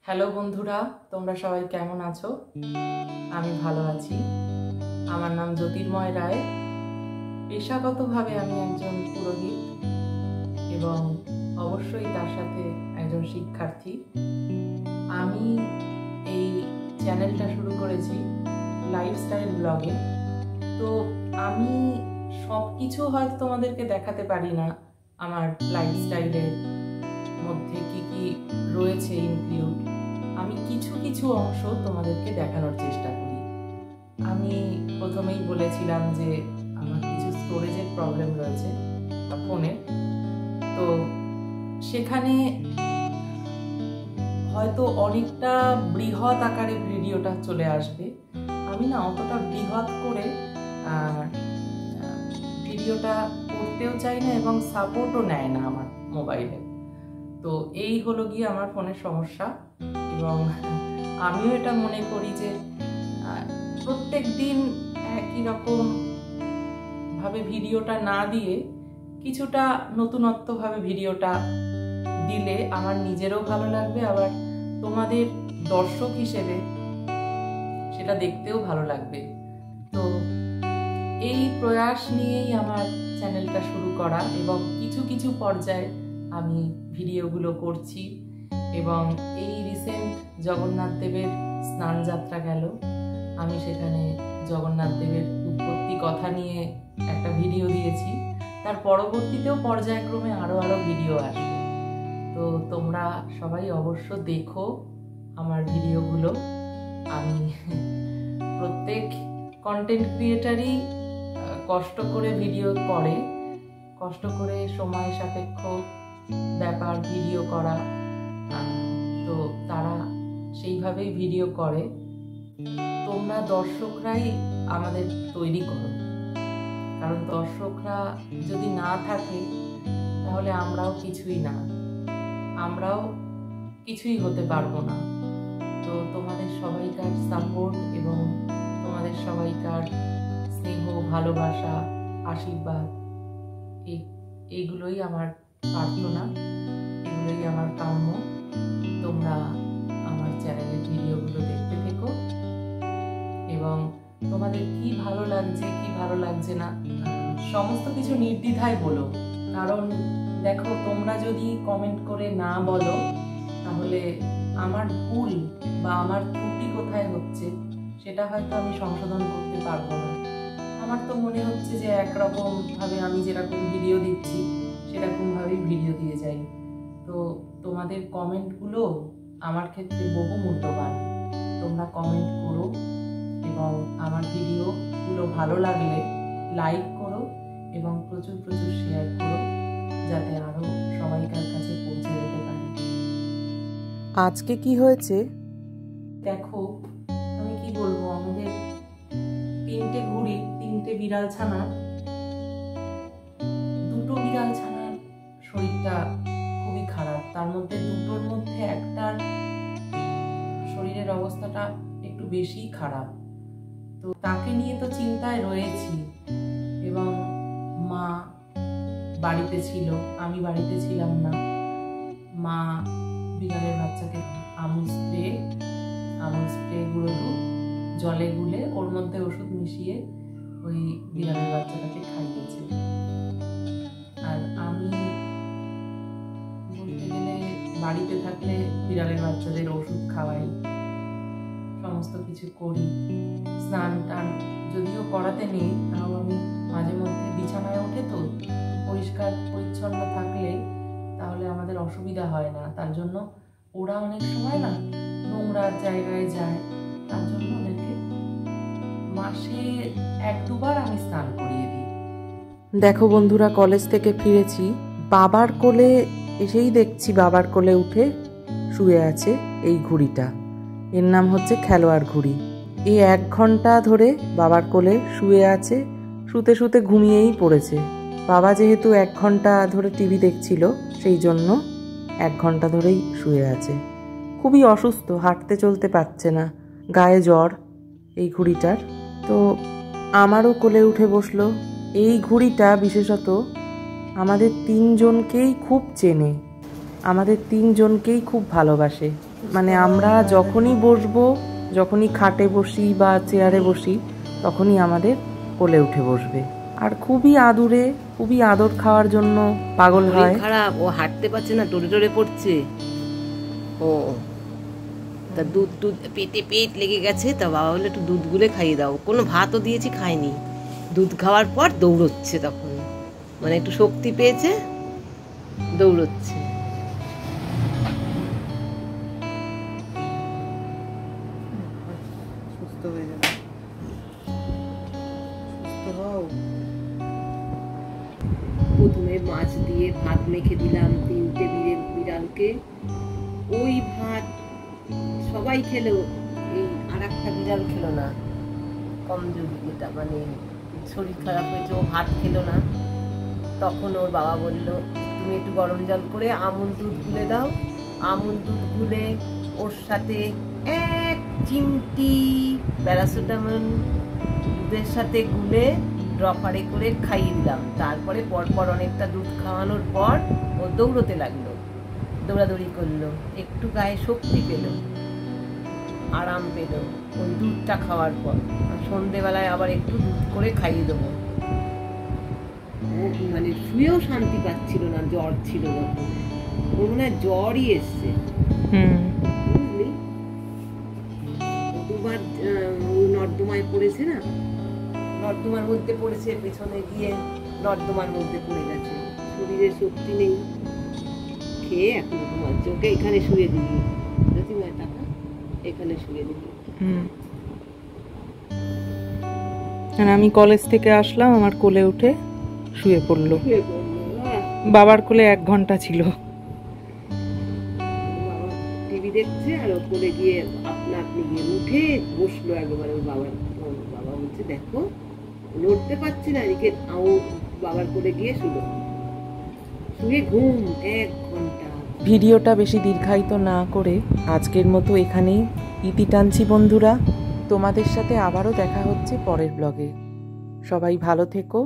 Hello বন্ধুরা, তোমরা সবাই কেমন আছো? আমি ভালো আছি। আমার নাম জ্যোতির্ময় রায়। পেশাগতভাবে আমি একজন পুরোহিত এবং অবশ্যই তার সাথে একজন শিক্ষার্থী। আমি এই চ্যানেলটা শুরু করেছি লাইফস্টাইল ব্লগে। তো আমি সব কিছু হয়তো তোমাদেরকে দেখাতে পারি না। আমার লাইফস্টাইলের মধ্যে কি কি রয়েছে ইনক্লুড, আমি কিছু কিছু অংশ তোমাদেরকে দেখানোর চেষ্টা করি। আমি প্রথমেই বলেছিলাম যে আমার কিছু স্টোরেজের প্রবলেম রয়েছে ফোনে, তো সেখানে হয়তো অনেকটা বৃহৎ আকারে ভিডিওটা চলে আসবে। আমি না অতটা বৃহৎ করে ভিডিওটা করতেও চাই না এবং সাপোর্টও নেয় না আমার মোবাইলে। তো এই হলো গিয়ে আমার ফোনের সমস্যা। এবং আমিও এটা মনে করি যে প্রত্যেক দিন একই রকম ভাবে ভিডিওটা না দিয়ে কিছুটা নতুনত্বভাবে ভিডিওটা দিলে আমার নিজেরও ভালো লাগবে, আবার তোমাদের দর্শক হিসেবে সেটা দেখতেও ভালো লাগবে। তো এই প্রয়াস নিয়েই আমার চ্যানেলটা শুরু করা এবং কিছু কিছু পর্যায়ে আমি ভিডিওগুলো করছি। এবং এই রিসেন্ট জগন্নাথ দেবের স্নান যাত্রা গেল, আমি সেখানে জগন্নাথ দেবের উৎপত্তি কথা নিয়ে একটা ভিডিও দিয়েছি। তার পরবর্তীতেও পর্যায়ক্রমে আরো ভিডিও আসবে। তো তোমরা সবাই অবশ্য দেখো আমার ভিডিওগুলো। আমি প্রত্যেক কন্টেন্ট ক্রিয়েটারই কষ্ট করে ভিডিও করে, কষ্ট করে সময় সাপেক্ষ ব্যাপার ভিডিও করা, তো তারা সেইভাবেই ভিডিও করে। তোমরা দর্শকরাই আমাদের তৈরি করো, কারণ দর্শকরা যদি না থাকে তাহলে আমরাও কিছুই না, আমরাও কিছুই হতে পারবো না। তো তোমাদের সবাইকার সাপোর্ট এবং তোমাদের সবাইকার স্নেহ, ভালোবাসা, আশীর্বাদ, এইগুলোই আমার প্রার্থনা, এগুলোই আমার কাম্য। তোমরা আমার চ্যানেলের ভিডিওগুলো দেখতে থেকো এবং তোমাদের কি ভালো লাগছে কি ভালো লাগছে না সমস্ত কিছু নির্দ্বিধায় বলো। কারণ দেখো, তোমরা যদি কমেন্ট করে না বলো তাহলে আমার ভুল বা আমার ত্রুটি কোথায় হচ্ছে সেটা হয়তো আমি সংশোধন করতে পারবো না। আমার তো মনে হচ্ছে যে একরকম ভাবে আমি যেরকম ভিডিও দিচ্ছি সেরকম ভাবেই ভিডিও দিয়ে যাই। তো তোমাদের কমেন্টগুলো আমার ক্ষেত্রে বহু মূল্যবান। তোমরা কমেন্ট করো এবং আমার ভিডিওগুলো ভালো লাগলে লাইক করো এবং প্রচুর প্রচুর শেয়ার করো, যাতে আরো সবাইকার কাছে পৌঁছে যেতে পারে। আজকে কি হয়েছে দেখো, আমি কি বলবো, আমাদের তিনটে ঘুড়ি, তিনটে বিড়াল ছানা, দুটো বিড়াল ছানার শরীরটা খুবই খারাপ। তার মধ্যে দুটোর মধ্যে একটার শরীরের অবস্থাটা একটু বেশি খারাপ। তো তাকে নিয়ে তো চিন্তায় রয়েছি। এবং মা বাড়িতে ছিল, আমি বাড়িতে ছিলাম না। মা বিড়ালের বাচ্চাকে আমুল স্প্রে গুঁড়ো দুধ জলে গুলে ওর মধ্যে ওষুধ মিশিয়ে ওই বিড়ালের বাচ্চাটাকে খাইয়েছে। আর আমি বলতে গেলে বাড়িতে থাকলে বিড়ালের বাচ্চাদের ওষুধ খাওয়াই, সমস্ত কিছু করি। স্নান টান যদিও করাতে নেই, তাও আমি মাঝে মধ্যে বিছানায় উঠে তো পরিষ্কার পরিচ্ছন্ন থাকলে তাহলে আমাদের অসুবিধা হয় না। তার জন্য ওরা অনেক সময় না নোংরার জায়গায় যায়, তার জন্য ওদেরকে মাসে 1-2 বার আমি স্নান করিয়ে দিই। দেখো বন্ধুরা, কলেজ থেকে ফিরেছি, বাবার কোলে এসেই দেখছি বাবার কোলে উঠে শুয়ে আছে এই ঘুড়িটা। এর নাম হচ্ছে খেলোয়াড় ঘুড়ি। এই 1 ঘন্টা ধরে বাবার কোলে শুয়ে আছে, শুতে শুতে ঘুমিয়েই পড়েছে। বাবা যেহেতু 1 ঘন্টা ধরে টিভি দেখছিল, সেই জন্য 1 ঘন্টা ধরেই শুয়ে আছে। খুবই অসুস্থ, হাঁটতে চলতে পারছে না, গায়ে জ্বর এই ঘুড়িটার। তো আমারও কোলে উঠে বসলো। এই ঘুড়িটা বিশেষত আমাদের 3 জনকেই খুব চেনে, আমাদের 3 জনকেই খুব ভালোবাসে। মানে আমরা যখনই বসবো, যখনই খাটে বসি বা চেয়ারে বসি, তখনই আমাদের কোলে উঠে বসবে। আর খুবই আদুরে, খুবই আদর খাওয়ার জন্য পাগল হয়। খারাপ, ও হাঁটতে পারছে না, টরে টরে পড়ছে। ও তা দুধ পেটে পেট লেগে গেছে, তা বাবা বলে একটু দুধ গুলে খাইয়ে দাও। কোনো ভাতও দিয়েছি, খায়নি। দুধ খাওয়ার পর দৌড়চ্ছে, তখন মানে একটু শক্তি পেয়েছে, দৌড়চ্ছে। সুস্থ হয়ে যাবে, সুস্থ হও। প্রথমে মাছ দিয়ে ভাত মেখে দিলাম 3টে বিড়ালকে। ওই ভাত সবাই খেলো, এই আর একটা বিড়াল খেলো না, কমজোরি, যেটা মানে শরীর খারাপ হয়েছে, ও ভাত খেলো না। তখন ওর বাবা বলল, তুমি একটু গরম জল করে আমুল দুধ গুলে দাও। আমুল দুধ গুলে ওর সাথে 1 চিমটি প্যারাসিটামল দুধের সাথে গুলে ড্রপারে করে খাইয়ে দিলাম। তারপরে পরপর অনেকটা দুধ খাওয়ানোর পর ও দৌড়তে লাগলো, দৌড়াদৌড়ি করলো, একটু গায়ে শক্তি পেল, আরাম পেল ওই দুধটা খাওয়ার পর। সন্ধেবেলায় আবার একটু দুধ করে খাইয়ে দেবো। ও মানে শুয়েও শান্তি পাচ্ছিল না, জ্বর ছিল যখন। ওর মনে হয় জ্বরই এসছে, বুঝলি। দুবার নর্দমায় পড়েছে না, নর্দমার মধ্যে পড়েছে, পেছনে গিয়ে নর্দমার মধ্যে পড়ে গেছে। শরীরে শক্তি নেই, খেয়ে এখন তোমার চোখে এখানে শুয়ে দিবি, প্রতিমার টাকা এখানে শুয়ে দিবি। আর আমি কলেজ থেকে আসলাম, আমার কোলে উঠে শুয়ে পড়লো। বাবার কোলে 1 ঘন্টা ছিল। টিভি দেখছে আর ও কোলে গিয়ে আপনি গিয়ে উঠে বসলো একবারে ওর বাবার। বাবা বলছে, দেখো লড়তে পারছি না, এদিকে ও বাবার কোলে গিয়ে শুয়ে ঘুম 1 ঘন্টা। ভিডিওটা বেশি দীর্ঘায়িত না করে আজকের মতো এখানেই ইতি টানছি বন্ধুরা। তোমাদের সাথে আবারও দেখা হচ্ছে পরের ব্লগে। সবাই ভালো থেকো।